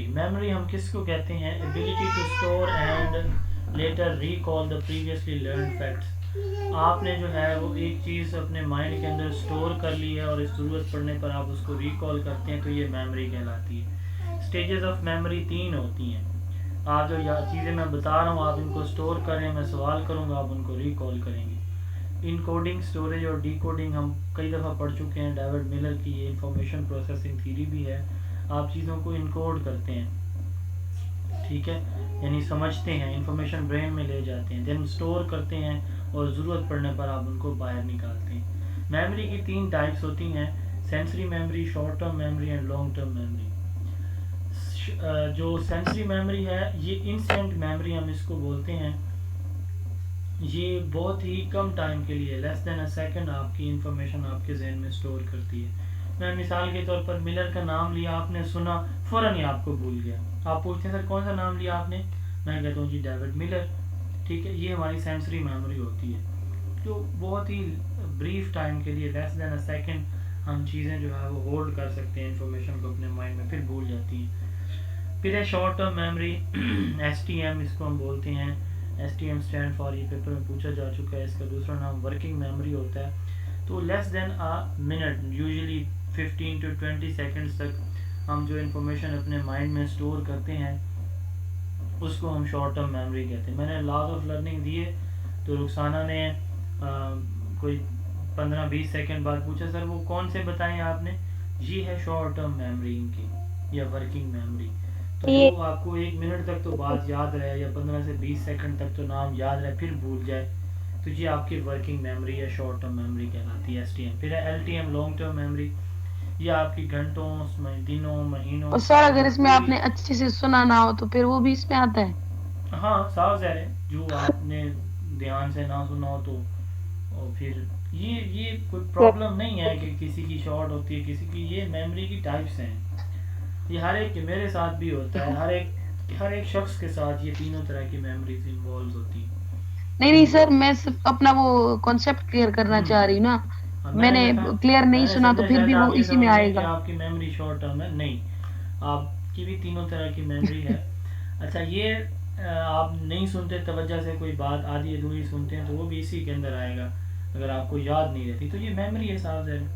Memory ہم کس کو کہتے ہیں؟ ability to store and later recall the previously learned facts. آپ نے جو ہے وہ ایک چیز اپنے مائنڈ کے اندر اسٹور کر لی ہے اور اس ضرورت پڑنے پر آپ اس کو ریکال کرتے ہیں، تو یہ میموری کہلاتی ہے. اسٹیجز آف میموری 3 ہوتی ہیں. آپ جو چیزیں میں بتا رہا ہوں آپ ان کو اسٹور کریں، میں سوال کروں گا آپ ان کو ریکال کریں گے. ان کوڈنگ، اسٹوریج اور ڈی کوڈنگ ہم کئی دفعہ پڑھ چکے ہیں. ڈیوڈ ملر کی یہ انفارمیشن پروسیسنگ تھیوری بھی ہے. آپ چیزوں کو انکوڈ کرتے ہیں، ٹھیک ہے، یعنی سمجھتے ہیں، انفارمیشن برین میں لے جاتے ہیں، دین اسٹور کرتے ہیں اور ضرورت پڑنے پر آپ ان کو باہر نکالتے ہیں. میموری کی 3 ٹائپس ہوتی ہیں: sensory memory, short term memory and long term memory. جو سینسری میموری ہے یہ انسٹنٹ میموری ہم اس کو بولتے ہیں. یہ بہت ہی کم ٹائم کے لیے، لیس دین اے سیکنڈ، آپ کی انفارمیشن آپ کے ذہن میں اسٹور کرتی ہے. میں مثال کے طور پر ملر کا نام لیا، آپ نے سنا، فوراً ہی آپ کو بھول گیا. آپ پوچھتے ہیں سر کون سا نام لیا آپ نے، میں کہتا ہوں جی ڈیوڈ ملر، ٹھیک ہے. یہ ہماری سینسری میموری ہوتی ہے جو بہت ہی بریف ٹائم کے لیے، لیس دین اے سیکنڈ، ہم چیزیں جو ہے وہ ہولڈ کر سکتے ہیں، انفارمیشن کو اپنے مائنڈ میں، پھر بھول جاتی ہیں. پھر ہے short term memory, S T M اس کو ہم بولتے ہیں. S T M stand for, یہ پیپر میں پوچھا جا چکا ہے. اس کا دوسرا نام ورکنگ میموری ہوتا ہے. تو less than a minute, usually 15 to 20 seconds تک ہم جو انفارمیشن اپنے مائنڈ میں اسٹور کرتے ہیں اس کو ہم شارٹ ٹرم میموری کہتے ہیں. میں نے لاز آف لرننگ دیے تو رخسانہ نے کوئی 15-20 سیکنڈ بعد پوچھا سر وہ کون سے بتائیں آپ نے، یہ ہے شارٹ ٹرم میموری ان کی یا ورکنگ میموری. تو یہ جو آپ کو 1 منٹ تک تو بات یاد رہے یا 15 سے 20 سیکنڈ تک تو نام یاد رہے پھر بھول جائے، تو یہ آپ کی ورکنگ میموری یا شارٹ ٹرم میموری کہلاتی ہے، ایس ٹی ایم. پھر ہے L T M, long term memory. یہ آپ کی گھنٹوں، دنوں، مہینوں، اور سر اگر سالوں، اس میں آپ پوری. نے اچھے سے سنا نہ ہو تو پھر وہ بھی اس میں آتا ہے. ہاں صاف ظاہر ہے، جو آپ نے دھیان سے نہ سنا ہو تو پھر یہ کوئی پرابلم نہیں ہے کہ کسی کی شارٹ ہوتی ہے کسی کی، یہ میموری کی ٹائپس ہیں. یہ ہر ایک، میرے ساتھ بھی ہوتا ہے، ہر ایک شخص کے ساتھ یہ تینوں طرح کی میموریز انوالو ہوتی ہیں. نہیں سر، میں صرف اپنا وہ کانسیپٹ کلیئر کرنا چاہ رہی ہوں نا. میں میں نے نے دیکھا، کلیئر میں نہیں نے سنا تو سمجھا پھر شاید بھی وہ آپ یہ اسی میں سمجھ آئے لیں کہ گا. آپ کی میموری شارٹ ٹرم ہے. نہیں، آپ کی بھی تینوں طرح کی میموری ہے. اچھا، یہ آپ نہیں سنتے توجہ سے، کوئی بات آدھی ادھوری سنتے ہیں تو وہ بھی اسی کے اندر آئے گا اگر آپ کو یاد نہیں رہتی، تو یہ میموری ہے صاحب ذہن.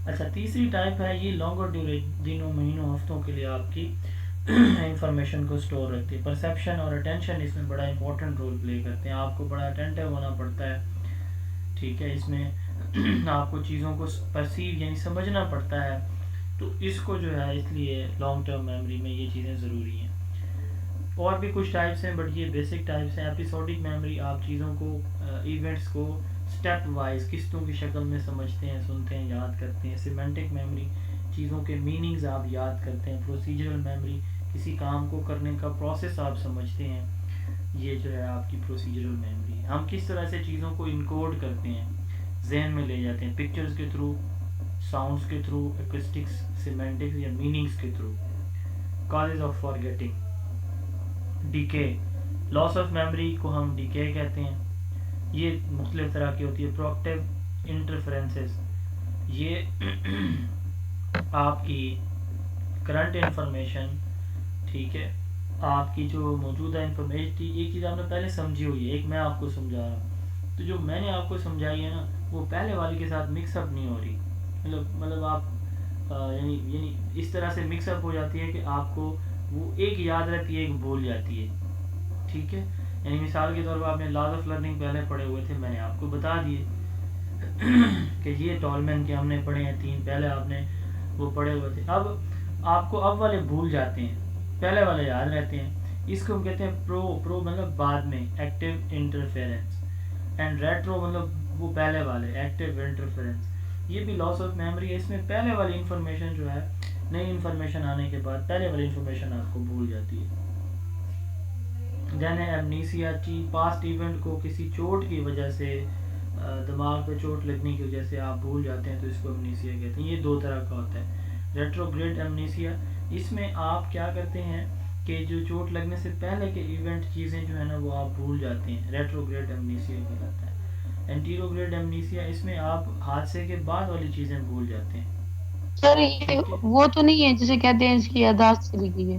اچھا، تیسری ٹائپ ہے یہ لانگر ڈیوریشن، دنوں، مہینوں، ہفتوں کے لیے آپ کی انفارمیشن کو اسٹور رکھتی ہے. پرسیپشن اور اٹینشن اس میں بڑا امپورٹنٹ رول پلے کرتے ہیں. آپ کو بڑا اٹینٹیو ہونا پڑتا ہے، ٹھیک ہے. اس میں آپ کو چیزوں کو پرسیو یعنی سمجھنا پڑتا ہے، تو اس کو جو ہے اس لیے لانگ ٹرم میموری میں یہ چیزیں ضروری ہیں. اور بھی کچھ ٹائپس ہیں بٹ یہ بیسک ٹائپس ہیں. ایپیسوڈک میموری، آپ چیزوں کو، ایونٹس کو اسٹیپ وائز قسطوں کی شکل میں سمجھتے ہیں، سنتے ہیں، یاد کرتے ہیں. سیمینٹک میموری، چیزوں کے میننگز آپ یاد کرتے ہیں. پروسیجرل میموری، کسی کام کو کرنے کا پروسیس آپ سمجھتے ہیں، یہ جو ہے آپ کی پروسیجرل میموری ہے. ہم کس طرح سے چیزوں کو انکوڈ کرتے ہیں، ذہن میں لے جاتے ہیں، پکچرز کے تھرو، ساؤنڈز کے تھرو، ایکوسٹکس، سیمینٹکس یا میننگز کے through. Causes of forgetting, decay, loss of memory کو ہم ڈیکے کہتے ہیں. یہ مختلف طرح کی ہوتی ہے. پروکٹیو انٹرفیرنسز، یہ آپ کی کرنٹ انفارمیشن، ٹھیک ہے، آپ کی جو موجودہ انفارمیشن تھی، ایک چیز آپ نے پہلے سمجھی ہوئی ہے، ایک میں آپ کو سمجھا رہا ہوں، تو جو میں نے آپ کو سمجھائی ہے نا وہ پہلے والی کے ساتھ مکس اپ نہیں ہو رہی. مطلب آپ یعنی اس طرح سے مکس اپ ہو جاتی ہے کہ آپ کو وہ ایک یاد رہتی ہے، ایک بھول جاتی ہے، ٹھیک ہے. یعنی مثال کے طور پر آپ نے لاز آف لرننگ پہلے پڑھے ہوئے تھے، میں نے آپ کو بتا دیے کہ یہ ٹالمین کے ہم نے پڑھے ہیں 3، پہلے آپ نے وہ پڑھے ہوئے تھے. اب آپ کو اب والے بھول جاتے ہیں، پہلے والے یاد رہتے ہیں. اس کو ہم کہتے ہیں پرو مطلب بعد میں، ایکٹیو انٹرفیرنس، اینڈ ریٹرو مطلب وہ پہلے والے، ایکٹیو انٹرفیرنس. یہ بھی لاس آف میموری ہے. اس میں پہلے والی انفارمیشن جو ہے، نئی انفارمیشن آنے کے بعد پہلے والی انفارمیشن آپ کو بھول جاتی ہے. دین ہے ایمنیسیا، پاسٹ ایونٹ کو کسی چوٹ کی وجہ سے، دماغ پہ چوٹ لگنے کی وجہ سے آپ بھول جاتے ہیں، تو اس کو ایمنیسیا کہتے ہیں. یہ 2 طرح کا ہوتا ہے. ریٹروگریڈ ایمنیسیا، اس میں آپ کیا کرتے ہیں کہ جو چوٹ لگنے سے پہلے کے ایونٹ، چیزیں جو ہے نا وہ آپ بھول جاتے ہیں، ریٹروگریڈ ایمنیسیا کہلاتا ہے. اینٹیروگریڈ ایمنیسیا، اس میں آپ حادثے کے بعد والی چیزیں بھول جاتے ہیں، سر یہ ٹھیک ہے. وہ تو نہیں ہے جسے کہتے ہیں اس کی یادداشت چلی گئی ہے؟